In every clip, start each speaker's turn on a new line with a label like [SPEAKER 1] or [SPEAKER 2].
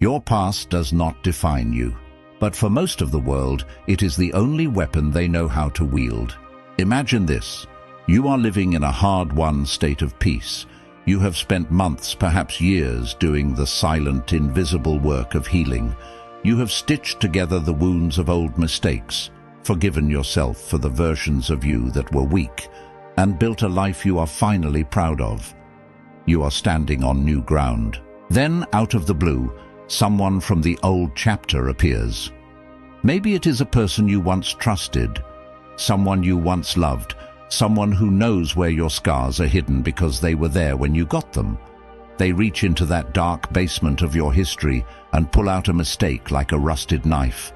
[SPEAKER 1] Your past does not define you, but for most of the world, it is the only weapon they know how to wield. Imagine this. You are living in a hard-won state of peace. You have spent months, perhaps years, doing the silent, invisible work of healing. You have stitched together the wounds of old mistakes, forgiven yourself for the versions of you that were weak, and built a life you are finally proud of. You are standing on new ground. Then, out of the blue, someone from the old chapter appears. Maybe it is a person you once trusted, someone you once loved, someone who knows where your scars are hidden because they were there when you got them. They reach into that dark basement of your history and pull out a mistake like a rusted knife.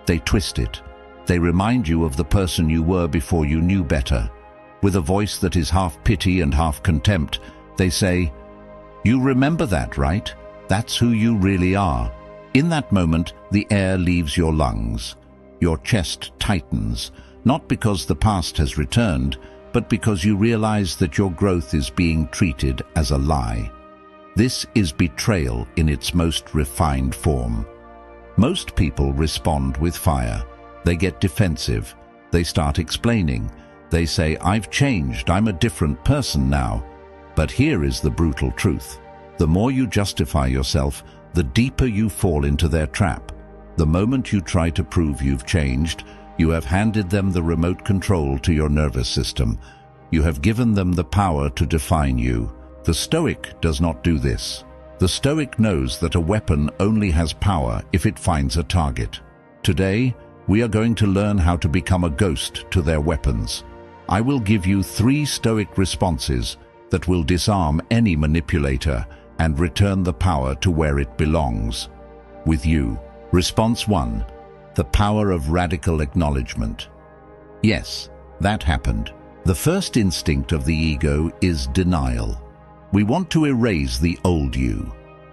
[SPEAKER 1] They twist it. They remind you of the person you were before you knew better. With a voice that is half pity and half contempt, they say, "You remember that, right? That's who you really are." In that moment, the air leaves your lungs. Your chest tightens, not because the past has returned, but because you realize that your growth is being treated as a lie. This is betrayal in its most refined form. Most people respond with fire. They get defensive. They start explaining. They say, "I've changed, I'm a different person now." But here is the brutal truth. The more you justify yourself, the deeper you fall into their trap. The moment you try to prove you've changed, you have handed them the remote control to your nervous system. You have given them the power to define you. The Stoic does not do this. The Stoic knows that a weapon only has power if it finds a target. Today, we are going to learn how to become a ghost to their weapons. I will give you 3 Stoic responses that will disarm any manipulator and return the power to where it belongs, with you. Response 1. The power of radical acknowledgement. Yes, that happened. The first instinct of the ego is denial. We want to erase the old you.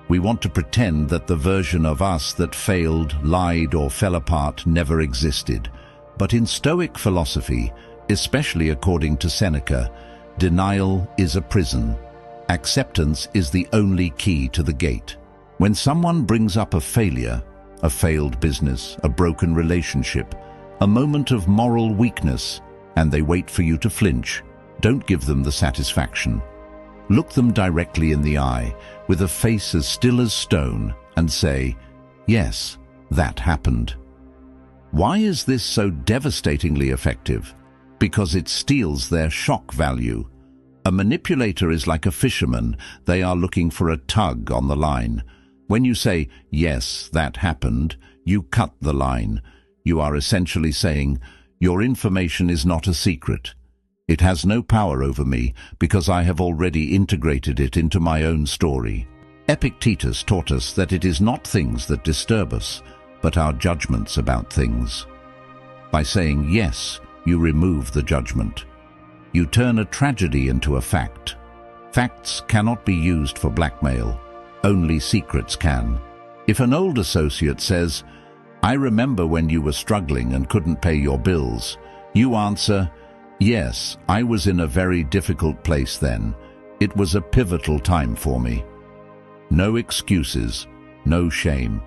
[SPEAKER 1] We want to pretend that the version of us that failed, lied, or fell apart never existed. But in Stoic philosophy, especially according to Seneca, denial is a prison. Acceptance is the only key to the gate. When someone brings up a failure, a failed business, a broken relationship, a moment of moral weakness, and they wait for you to flinch, don't give them the satisfaction. Look them directly in the eye, with a face as still as stone, and say, "Yes, that happened." Why is this so devastatingly effective? Because it steals their shock value. A manipulator is like a fisherman. They are looking for a tug on the line. When you say, "Yes, that happened," you cut the line. You are essentially saying, "Your information is not a secret. It has no power over me because I have already integrated it into my own story." Epictetus taught us that it is not things that disturb us, but our judgments about things. By saying yes, you remove the judgment. You turn a tragedy into a fact. Facts cannot be used for blackmail. Only secrets can. If an old associate says, "I remember when you were struggling and couldn't pay your bills," you answer, "Yes, I was in a very difficult place then. It was a pivotal time for me." No excuses, no shame.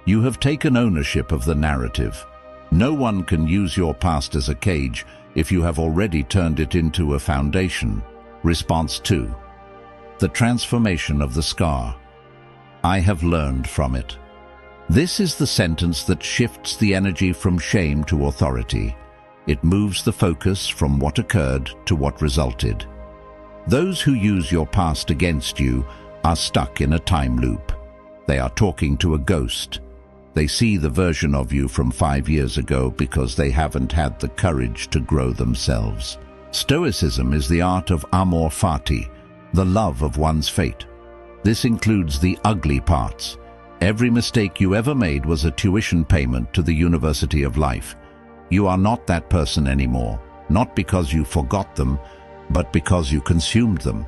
[SPEAKER 1] You have taken ownership of the narrative. No one can use your past as a cage if you have already turned it into a foundation. Response 2. The transformation of the scar. I have learned from it. This is the sentence that shifts the energy from shame to authority. It moves the focus from what occurred to what resulted. Those who use your past against you are stuck in a time loop. They are talking to a ghost. They see the version of you from 5 years ago because they haven't had the courage to grow themselves. Stoicism is the art of amor fati, the love of one's fate. This includes the ugly parts. Every mistake you ever made was a tuition payment to the University of Life. You are not that person anymore, not because you forgot them, but because you consumed them.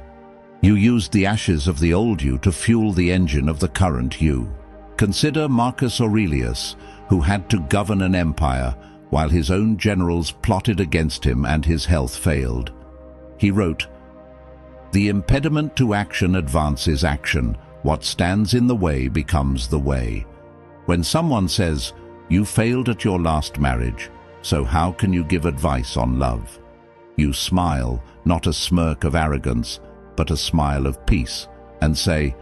[SPEAKER 1] You used the ashes of the old you to fuel the engine of the current you. Consider Marcus Aurelius, who had to govern an empire while his own generals plotted against him and his health failed. He wrote, "The impediment to action advances action, What stands in the way becomes the way. When someone says, "You failed at your last marriage, so how can you give advice on love?" you smile, not a smirk of arrogance, but a smile of peace, and say,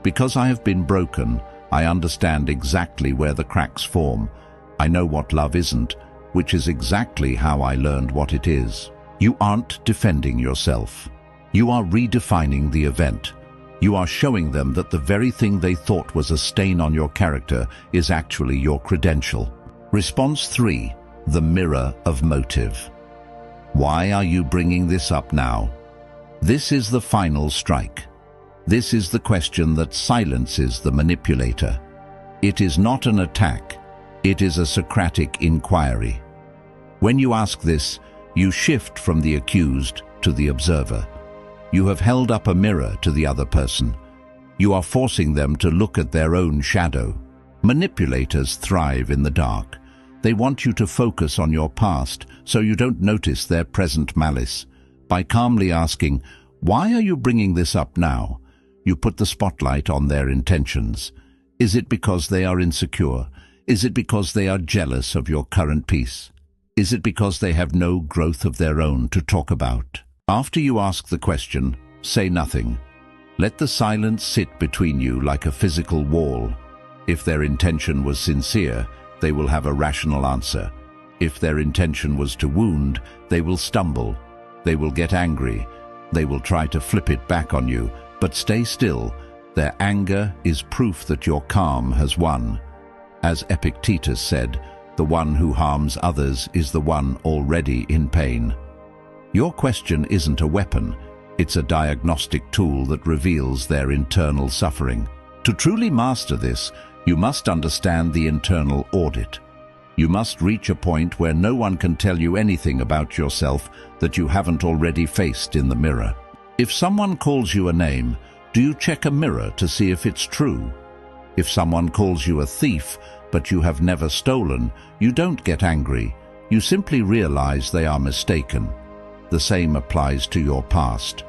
[SPEAKER 1] "Because I have been broken, I understand exactly where the cracks form. I know what love isn't, which is exactly how I learned what it is." You aren't defending yourself. You are redefining the event. You are showing them that the very thing they thought was a stain on your character is actually your credential. Response 3. The mirror of motive. Why are you bringing this up now? This is the final strike. This is the question that silences the manipulator. It is not an attack. It is a Socratic inquiry. When you ask this, you shift from the accused to the observer. You have held up a mirror to the other person. You are forcing them to look at their own shadow. Manipulators thrive in the dark. They want you to focus on your past so you don't notice their present malice. By calmly asking, "Why are you bringing this up now?" you put the spotlight on their intentions. Is it because they are insecure? Is it because they are jealous of your current peace? Is it because they have no growth of their own to talk about? After you ask the question, say nothing. Let the silence sit between you like a physical wall. If their intention was sincere, they will have a rational answer. If their intention was to wound, they will stumble. They will get angry. They will try to flip it back on you, but stay still. Their anger is proof that your calm has won. As Epictetus said, the one who harms others is the one already in pain. Your question isn't a weapon. It's a diagnostic tool that reveals their internal suffering. To truly master this, you must understand the internal audit. You must reach a point where no one can tell you anything about yourself that you haven't already faced in the mirror. If someone calls you a name, do you check a mirror to see if it's true? If someone calls you a thief, but you have never stolen, you don't get angry. You simply realize they are mistaken. The same applies to your past.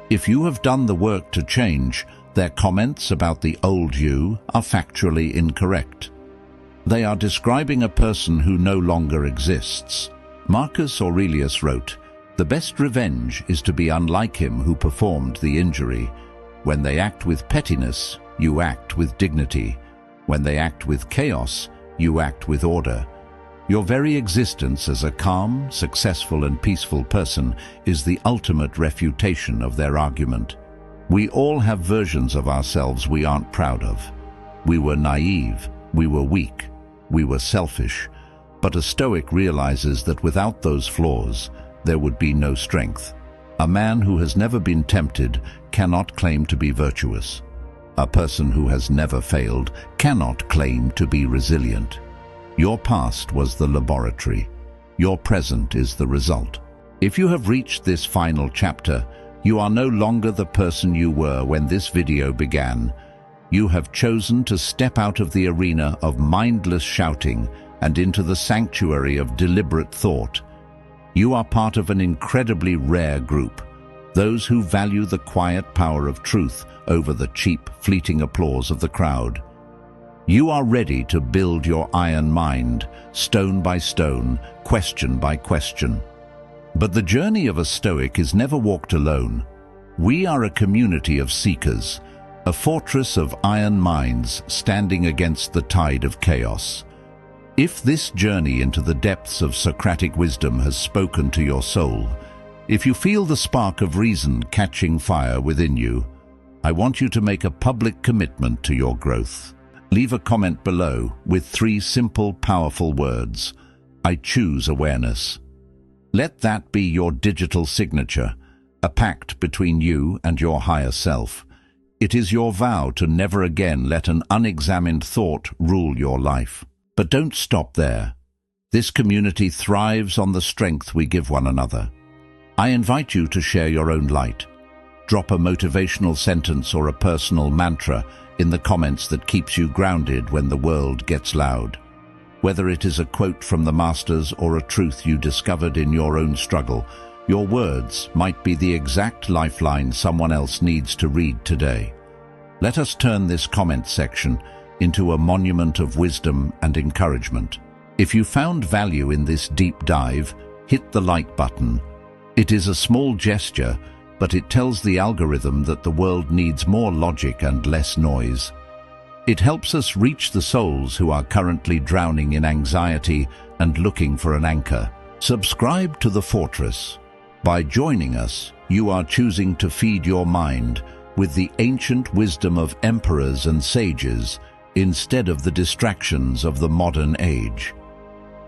[SPEAKER 1] If you have done the work to change, their comments about the old you are factually incorrect. They are describing a person who no longer exists. Marcus Aurelius wrote, "The best revenge is to be unlike him who performed the injury. When they act with pettiness, you act with dignity. When they act with chaos, you act with order." Your very existence as a calm, successful and peaceful person is the ultimate refutation of their argument. We all have versions of ourselves we aren't proud of. We were naive, we were weak, we were selfish. But a Stoic realizes that without those flaws, there would be no strength. A man who has never been tempted cannot claim to be virtuous. A person who has never failed cannot claim to be resilient. Your past was the laboratory. Your present is the result. If you have reached this final chapter, you are no longer the person you were when this video began. You have chosen to step out of the arena of mindless shouting and into the sanctuary of deliberate thought. You are part of an incredibly rare group, those who value the quiet power of truth over the cheap, fleeting applause of the crowd. You are ready to build your iron mind, stone by stone, question by question. But the journey of a Stoic is never walked alone. We are a community of seekers, a fortress of iron minds standing against the tide of chaos. If this journey into the depths of Socratic wisdom has spoken to your soul, if you feel the spark of reason catching fire within you, I want you to make a public commitment to your growth. Leave a comment below with 3 simple, powerful words. I choose awareness. Let that be your digital signature, a pact between you and your higher self. It is your vow to never again let an unexamined thought rule your life. But don't stop there. This community thrives on the strength we give one another. I invite you to share your own light. Drop a motivational sentence or a personal mantra in the comments that keeps you grounded when the world gets loud. Whether it is a quote from the masters or a truth you discovered in your own struggle, your words might be the exact lifeline someone else needs to read today. Let us turn this comment section into a monument of wisdom and encouragement. If you found value in this deep dive, hit the like button. It is a small gesture, but it tells the algorithm that the world needs more logic and less noise. It helps us reach the souls who are currently drowning in anxiety and looking for an anchor. Subscribe to The Fortress. By joining us, you are choosing to feed your mind with the ancient wisdom of emperors and sages instead of the distractions of the modern age.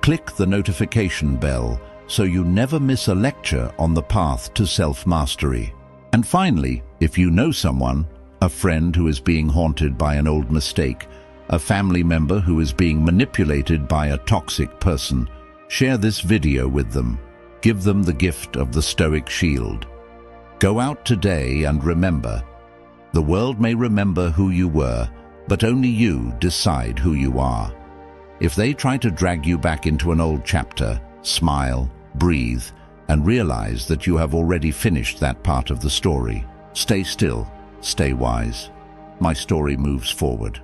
[SPEAKER 1] Click the notification bell so you never miss a lecture on the path to self-mastery. And finally, if you know someone, a friend who is being haunted by an old mistake, a family member who is being manipulated by a toxic person, share this video with them. Give them the gift of the Stoic shield. Go out today and remember, the world may remember who you were, but only you decide who you are. If they try to drag you back into an old chapter, smile, breathe, and realize that you have already finished that part of the story. Stay still, stay wise. My story moves forward.